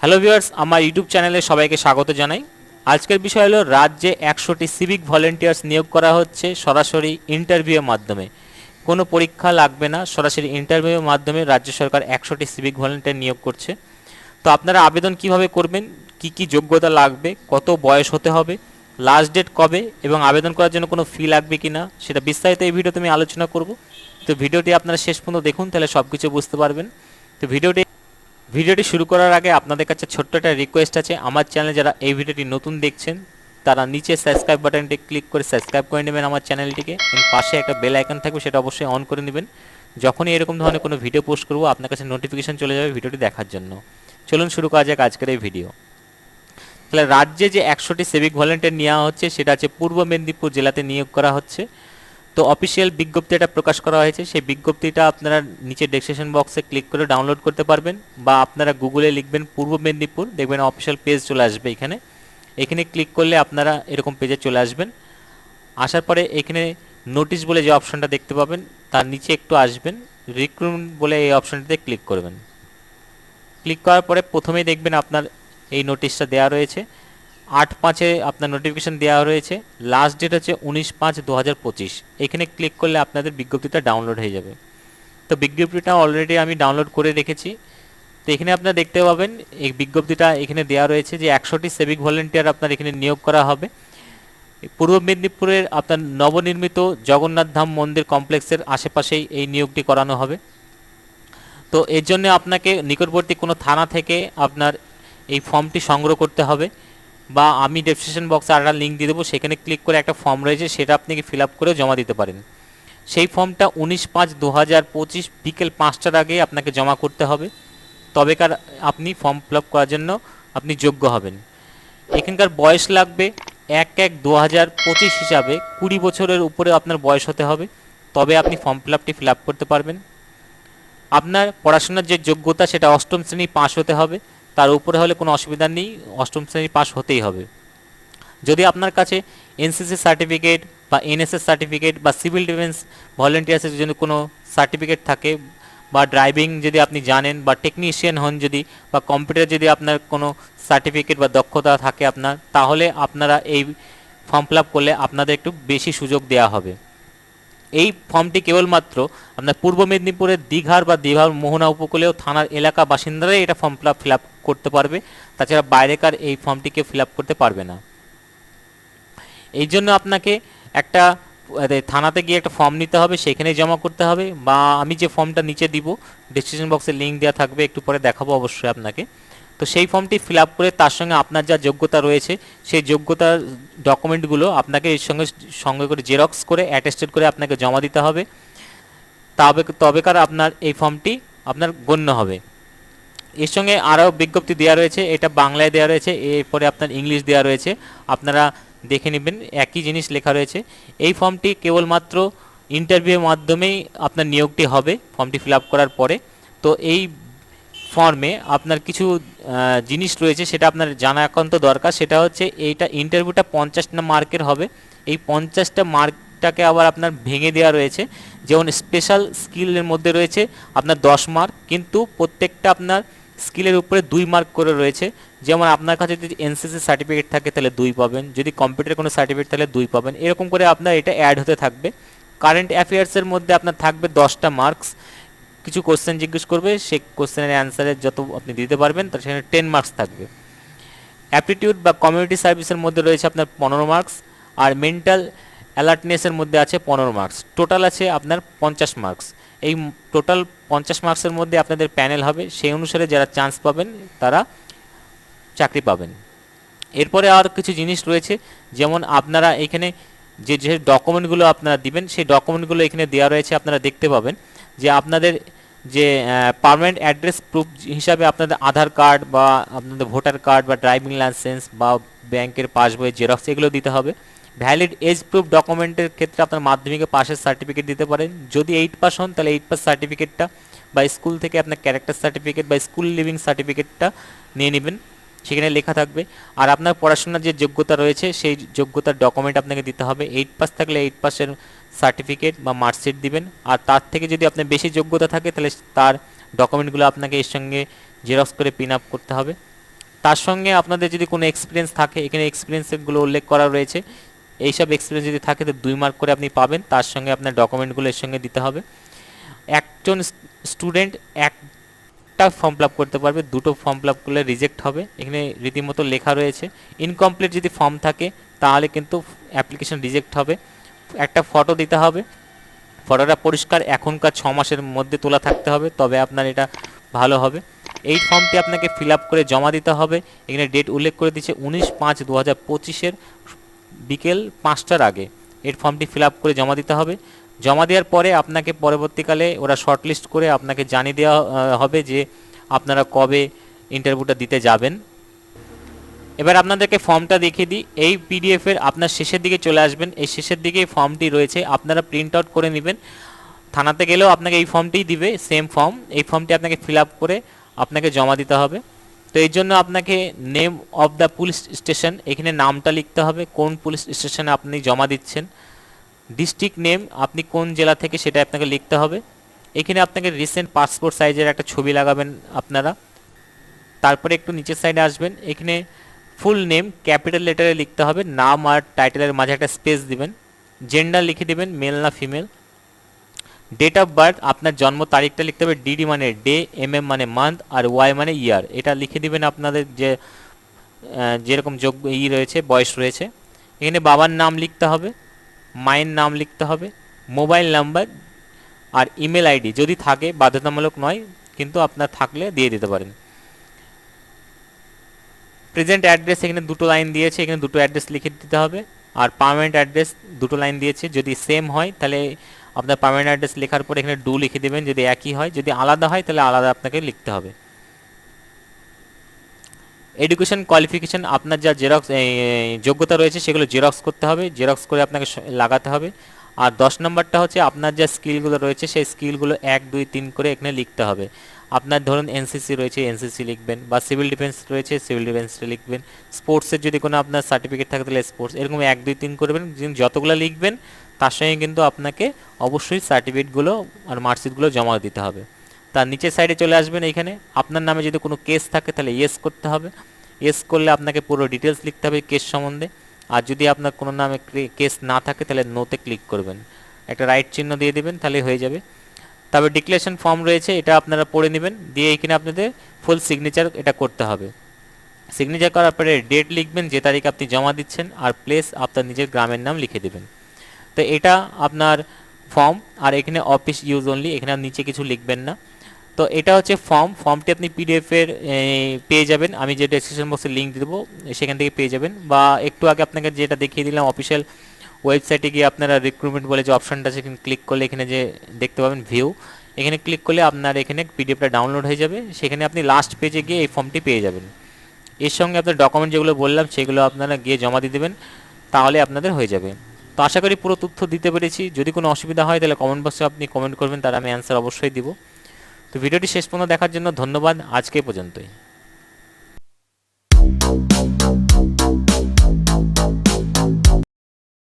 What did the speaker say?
Hello viewers, আমার YouTube চ্যানেলে সবাইকে স্বাগত জানাই। আজকের বিষয় হলো রাজ্যে 100টি সিভিক ভলেন্টিয়ার্স নিয়োগ করা হচ্ছে সরাসরি ইন্টারভিউয়ের মাধ্যমে। কোনো পরীক্ষা লাগবে না, সরাসরি ইন্টারভিউয়ের মাধ্যমে রাজ্য সরকার 100টি সিভিক ভলেন্টিয়ার নিয়োগ করছে। তো আপনারা আবেদন কিভাবে করবেন, কি কি যোগ্যতা লাগবে, কত বয়স হতে হবে, লাস্ট ডেট কবে এবং আবেদন করার জন্য কোনো ফি লাগবে কিনা সেটা বিস্তারিত এই ভিডিওতে আমি আলোচনা করব। তো ভিডিওটি আপনারা শেষ পর্যন্ত দেখুন, তাহলে সব কিছু বুঝতে পারবেন। তো ভিডিওটি শুরু করার আগে আপনাদের কাছে ছোট্ট একটা রিকোয়েস্ট আছে। আমার চ্যানেলে যারা এই ভিডিওটি নতুন দেখছেন তারা নিচে সাবস্ক্রাইব বাটনটি ক্লিক করে সাবস্ক্রাইব করে নেবেন আমার চ্যানেলটিকে, এবং পাশে একটা বেল আইকন থাকবে, সেটা অবশ্যই অন করে নেবেন। যখনই এরকম ধরনের কোনো ভিডিও পোস্ট করবো আপনার কাছে নোটিফিকেশন চলে যাবে ভিডিওটি দেখার জন্য। চলুন শুরু করা যাক আজকের এই ভিডিও। তাহলে রাজ্যে যে 100টি সিভিক ভলেন্টিয়ার নেওয়া হচ্ছে সেটা হচ্ছে পূর্ব মেদিনীপুর জেলাতে নিয়োগ করা হচ্ছে। তো অফিসিয়াল বিজ্ঞপ্তি এটা প্রকাশ করা হয়েছে, সেই বিজ্ঞপ্তিটা আপনারা নিচে ডেসক্রিপশন বক্সে ক্লিক করে ডাউনলোড করতে পারবেন, বা আপনারা গুগলে লিখবেন পূর্ব মেদিনীপুর, দেখবেন অফিসিয়াল পেজ চলে আসবে। এখানে ক্লিক করলে আপনারা এরকম পেজে চলে আসবেন। আসার পরে এখানে নোটিশ বলে যে অপশনটা দেখতে পাবেন তার নিচে একটু আসবেন, রিক্রুটমেন্ট বলে এই অপশনটিতে ক্লিক করবেন। ক্লিক করার পরে প্রথমেই দেখবেন আপনার এই নোটিশটা দেওয়া রয়েছে, 8/5-এ আপনার নোটিফিকেশান দেওয়া রয়েছে। লাস্ট ডেট হচ্ছে 19/5/2025। এখানে ক্লিক করলে আপনাদের বিজ্ঞপ্তিটা ডাউনলোড হয়ে যাবে। তো বিজ্ঞপ্তিটা অলরেডি আমি ডাউনলোড করে রেখেছি। তো এখানে আপনারা দেখতে পাবেন এই বিজ্ঞপ্তিটা এখানে দেওয়া রয়েছে যে 100টি সিভিক ভলেন্টিয়ার আপনার এখানে নিয়োগ করা হবে। পূর্ব মেদিনীপুরের আপনার নবনির্মিত জগন্নাথ ধাম মন্দির কমপ্লেক্সের আশেপাশেই এই নিয়োগটি করানো হবে। তো এর জন্য আপনাকে নিকটবর্তী কোনো থানা থেকে আপনার এই ফর্মটি সংগ্রহ করতে হবে, বা আমি ডেসক্রিপশন বক্সে একটা লিঙ্ক দিয়ে দেবো, সেখানে ক্লিক করে একটা ফর্ম রয়েছে সেটা আপনি ফিল আপ করে জমা দিতে পারেন। সেই ফর্মটা 19/5/2025 বিকেল 5টার আগে আপনাকে জমা করতে হবে, তবেকার আপনি ফর্ম ফিল আপ করার জন্য আপনি যোগ্য হবেন। এখানকার বয়স লাগবে 1/1/2025 হিসাবে 20 বছরের উপরে আপনার বয়স হতে হবে, তবে আপনি ফর্ম ফিল আপ করতে পারবেন। আপনার পড়াশোনার যে যোগ্যতা সেটা অষ্টম শ্রেণী পাস হতে হবে, তার উপরে হলে কোনো অসুবিধা নেই, অষ্টম শ্রেণী পাস হতেই হবে। যদি আপনার কাছে এনসিসি সার্টিফিকেট বা এনএসএস সার্টিফিকেট বা সিভিল ডিফেন্স ভলেন্টিয়ার্সের জন্য কোনো সার্টিফিকেট থাকে, বা ড্রাইভিং যদি আপনি জানেন, বা টেকনিশিয়ান হন যদি, বা কম্পিউটার যদি আপনার কোনো সার্টিফিকেট বা দক্ষতা থাকে আপনার, তাহলে আপনারা এই ফর্ম ফিল আপ করলে আপনাদের একটু বেশি সুযোগ দেওয়া হবে। এই ফর্মটি কেবলমাত্র আপনার পূর্ব মেদিনীপুরের দীঘার বা দীঘার মোহনা উপকূলীয় থানার এলাকা বাসিন্দারাই এটা ফর্ম ফিল আপ করতে পারবে, তাছাড়া বাইরেকার এই ফর্মটিকে ফিল আপ করতে পারবে না। এই জন্য আপনাকে একটা থানাতে গিয়ে একটা ফর্ম নিতে হবে, সেখানে জমা করতে হবে, বা আমি যে ফর্মটা নিচে দিব ডিসক্রিপশন বক্সে লিঙ্ক দেওয়া থাকবে, একটু পরে দেখাবো অবশ্যই আপনাকে। তো সেই ফর্মটি ফিল আপ করে তার সঙ্গে আপনার যা যোগ্যতা রয়েছে সেই যোগ্যতার ডকুমেন্টগুলো আপনাকে এর সঙ্গে করে জেরক্স করে অ্যাটেস্টেড করে আপনাকে জমা দিতে হবে, তবেকার আপনার এই ফর্মটি আপনার গণ্য হবে। এর সঙ্গে আরও বিজ্ঞপ্তি দেওয়া রয়েছে, এটা বাংলায় দেওয়া রয়েছে, এরপরে আপনার ইংলিশ দেওয়া রয়েছে, আপনারা দেখে নেবেন, একই জিনিস লেখা রয়েছে। এই ফর্মটি কেবলমাত্র ইন্টারভিউয়ের মাধ্যমেই আপনার নিয়োগটি হবে ফর্মটি ফিল আপ করার পরে। তো এই ফর্মে আপনার কিছু জিনিস রয়েছে সেটা আপনার জানা একান্ত দরকার, সেটা হচ্ছে এইটা ইন্টারভিউটা 50টা মার্কের হবে। এই 50টা মার্কটাকে আবার আপনার ভেঙে দেওয়া রয়েছে, যেমন স্পেশাল স্কিলের মধ্যে রয়েছে আপনার 10 মার্ক, কিন্তু প্রত্যেকটা আপনার স্কিলের উপরে 2 মার্ক করে রয়েছে। যেমন আপনার কাছে যদি এনসিসি সার্টিফিকেট থাকে তাহলে 2 পাবেন, যদি কম্পিউটার কোনো সার্টিফিকেট তাহলে 2 পাবেন, এরকম করে আপনার এটা অ্যাড হতে থাকবে। কারেন্ট অ্যাফেয়ার্সের মধ্যে আপনার থাকবে 10টা মার্কস, কিছু কোশ্চেন জিজ্ঞেস করবে, সেই কোশ্চেনের অ্যান্সারের যত আপনি দিতে পারবেন তার সেখানে 10 মার্কস থাকবে। অ্যাপটিটিউড বা কমিউনিটি সার্ভিসের মধ্যে রয়েছে আপনার 15 মার্কস, আর মেন্টাল অ্যালার্টনেসের মধ্যে আছে 15 মার্কস, টোটাল আছে আপনার 50 মার্কস। এই টোটাল 50 মার্কসের মধ্যে আপনাদের প্যানেল হবে, সেই অনুসারে যারা চান্স পাবেন তারা চাকরি পাবেন। এরপরে আর কিছু জিনিস রয়েছে, যেমন আপনারা এখানে যে যে ডকুমেন্টগুলো আপনারা দিবেন সেই ডকুমেন্টগুলো এখানে দেওয়া রয়েছে, আপনারা দেখতে পাবেন যে আপনাদের যে পার্মানেন্ট অ্যাড্রেস প্রুফ হিসাবে আপনাদের আধার কার্ড বা আপনাদের ভোটার কার্ড বা ড্রাইভিং লাইসেন্স বা ব্যাংকের পাসবই জেরক্স এগুলো দিতে হবে। ভ্যালিড এজ প্রুফ ডকুমেন্টের ক্ষেত্রে আপনার মাধ্যমিকে পাসের সার্টিফিকেট দিতে পারেন, যদি 8 পাস হন তাহলে 8 পাস সার্টিফিকেটটা, বা স্কুল থেকে আপনার ক্যারেক্টার সার্টিফিকেট বা স্কুল লিভিং সার্টিফিকেটটা নিয়ে নেবেন, সেখানে লেখা থাকবে। আর আপনার পড়াশোনার যে যোগ্যতা রয়েছে সেই যোগ্যতার ডকুমেন্ট আপনাকে দিতে হবে। 8 পাস থাকলে 8 পাসের সার্টিফিকেট বা মার্কশিট দিবেন। আর তার থেকে যদি আপনার বেশি যোগ্যতা থাকে তাহলে তার ডকুমেন্টগুলো আপনাকে এর সঙ্গে জেরক্স করে পিন আপ করতে হবে। তার সঙ্গে আপনাদের যদি কোনো এক্সপিরিয়েন্স থাকে, এখানে এক্সপিরিয়েন্সগুলো উল্লেখ করা রয়েছে, এইসব এক্সপিরিয়েন্স যদি থাকে তো 2 মার্ক করে আপনি পাবেন। তার সঙ্গে আপনার ডকুমেন্টগুলো এর সঙ্গে দিতে হবে। একজন স্টুডেন্ট একটা ফর্ম ফিল আপ করতে পারবে, দুটো ফর্ম ফিল আপ করলে রিজেক্ট হবে। এখানে রীতিমতো লেখা রয়েছে ইনকমপ্লিট যদি ফর্ম থাকে তাহলে কিন্তু অ্যাপ্লিকেশন রিজেক্ট হবে। একটা ফটো দিতে হবে, ফটোটা পরিষ্কার এখনকার 6 মাসের মধ্যে তোলা থাকতে হবে, তবে আপনার এটা ভালো হবে। এই ফর্মটি আপনাকে ফিল আপ করে জমা দিতে হবে। এখানে ডেট উল্লেখ করে দিচ্ছে 19/5/2025 বিকেল 5টার আগে এর ফর্মটি ফিল আপ করে জমা দিতে হবে। জমা দেওয়ার পরে আপনাকে পরবর্তীকালে ওরা শর্টলিস্ট করে আপনাকে জানিয়ে দেওয়া হবে যে আপনারা কবে ইন্টারভিউটা দিতে যাবেন। এবার আপনাদেরকে ফর্মটা দেখিয়ে দিই। এই পিডিএফের আপনার শেষের দিকে চলে আসবেন, এই শেষের দিকে ফর্মটি রয়েছে, আপনারা প্রিন্ট আউট করে নেবেন। থানাতে গেলেও আপনাকে এই ফর্মটিই দিবে, সেম ফর্ম। এই ফর্মটি আপনাকে ফিল আপ করে আপনাকে জমা দিতে হবে। তো এই জন্য আপনাকে name of the police station, এখানে নামটা লিখতে হবে, কোন পুলিশ স্টেশনে আপনি জমা দিচ্ছেন। ডিস্ট্রিক্ট নেম, আপনি কোন জেলা থেকে সেটা আপনাকে লিখতে হবে। এখানে আপনাকে রিসেন্ট পাসপোর্ট সাইজের একটা ছবি লাগাবেন আপনারা। তারপরে একটু নিচের সাইডে আসবেন, এখানে ফুল নেম ক্যাপিটাল লেটারে লিখতে হবে, নাম আর টাইটেলের মাঝে একটা স্পেস দিবেন। জেন্ডার লিখে দেবেন মেল না ফিমেল। ডেট অফ বার্থ, আপনার জন্ম তারিখটা লিখতে হবে, ডিডি মানে ডে, এমএম মানে মান্থ, আর ওয়াই মানে ইয়ার। এটা লিখে দিবেন আপনাদের যে যেরকম যোগ্য রয়েছে, বয়স রয়েছে। এখানে বাবার নাম লিখতে হবে, মায়ের নাম লিখতে হবে, মোবাইল নাম্বার আর ইমেল আইডি যদি থাকে, বাধ্যতামূলক নয় কিন্তু আপনার থাকলে দিয়ে দিতে পারেন। প্রেজেন্ট অ্যাড্রেস, এখানে 2 লাইন দিয়েছে, এখানে 2 অ্যাড্রেস লিখে দিতে হবে। আর পার্মানেন্ট অ্যাড্রেস 2 লাইন দিয়েছে, যদি সেম হয় তাহলে আপনার পার্মানেন্ট অ্যাড্রেস লেখার পর এখানে ডু লিখে দেবেন, যদি একই হয়। যদি আলাদা হয় তাহলে আলাদা আপনাকে লিখতে হবে। এডুকেশন কোয়ালিফিকেশান, আপনার যা জেরক্স যোগ্যতা রয়েছে সেগুলো জেরক্স করতে হবে, জেরক্স করে আপনাকে লাগাতে হবে। আর 10 নম্বরটা হচ্ছে আপনার যা স্কিলগুলো রয়েছে সেই স্কিলগুলো 1 2 3 করে এখানে লিখতে হবে। আপনার ধরুন এনসিসি রয়েছে এনসিসি লিখবেন, বা সিভিল ডিফেন্স রয়েছে সিভিল ডিফেন্সটা লিখবেন। স্পোর্টসের যদি কোনো আপনার সার্টিফিকেট থাকে তাহলে স্পোর্টস, এরকম 1 2 3 করবেন। যতগুলো লিখবেন তার সঙ্গে কিন্তু আপনাকে অবশ্যই সার্টিফিকেটগুলো আর মার্কশিটগুলো জমা দিতে হবে। তার নিচের সাইডে চলে আসবেন, এইখানে আপনার নামে যদি কোনো কেস থাকে তাহলে ইয়েস করতে হবে। ইয়েস করলে আপনাকে পুরো ডিটেলস লিখতে হবে কেস সম্বন্ধে। আর যদি আপনার কোনো নামে কেস না থাকে তাহলে নোতে ক্লিক করবেন, একটা রাইট চিহ্ন দিয়ে দেবেন, তাহলে হয়ে যাবে। তারপর ডিক্লারেশন ফর্ম রয়েছে, এটা আপনারা পড়ে নেবেন, দিয়ে এখানে আপনাদের ফুল সিগনেচার এটা করতে হবে। সিগনেচার করার পরে ডেট লিখবেন, যে তারিখ আপনি জমা দিচ্ছেন, আর প্লেস আপনার নিজের গ্রামের নাম লিখে দেবেন। তো এটা আপনার ফর্ম। আর এখানে অফিস ইউজ অনলি, এখানে নিচে কিছু লিখবেন না। তো এটা হচ্ছে ফর্মটি আপনি পিডিএফের পেয়ে যাবেন, আমি যে ডেসক্রিপশন বক্সে লিঙ্ক দেবো সেখান থেকে পেয়ে যাবেন। বা একটু আগে আপনাকে যেটা দেখিয়ে দিলাম অফিসিয়াল ওয়েবসাইটে গিয়ে আপনারা রিক্রুটমেন্ট বলে যে অপশানটা আছে এখানে ক্লিক করলে এখানে যে দেখতে পাবেন ভিউ, এখানে ক্লিক করলে আপনার এখানে পিডিএফটা ডাউনলোড হয়ে যাবে। সেখানে আপনি লাস্ট পেজে গিয়ে এই ফর্মটি পেয়ে যাবেন। এর সঙ্গে আপনার ডকুমেন্ট যেগুলো বললাম সেগুলো আপনারা গিয়ে জমা দিয়ে দেবেন, তাহলে আপনাদের হয়ে যাবে। তো আশা করি পুরো তথ্য দিতে পেরেছি। যদি কোনো অসুবিধা হয় তাহলে কমেন্ট বক্সে আপনি কমেন্ট করবেন, তার আমি অ্যান্সার অবশ্যই দিব। তো ভিডিওটি শেষ পর্যন্ত দেখার জন্য ধন্যবাদ। আজকে পর্যন্তই।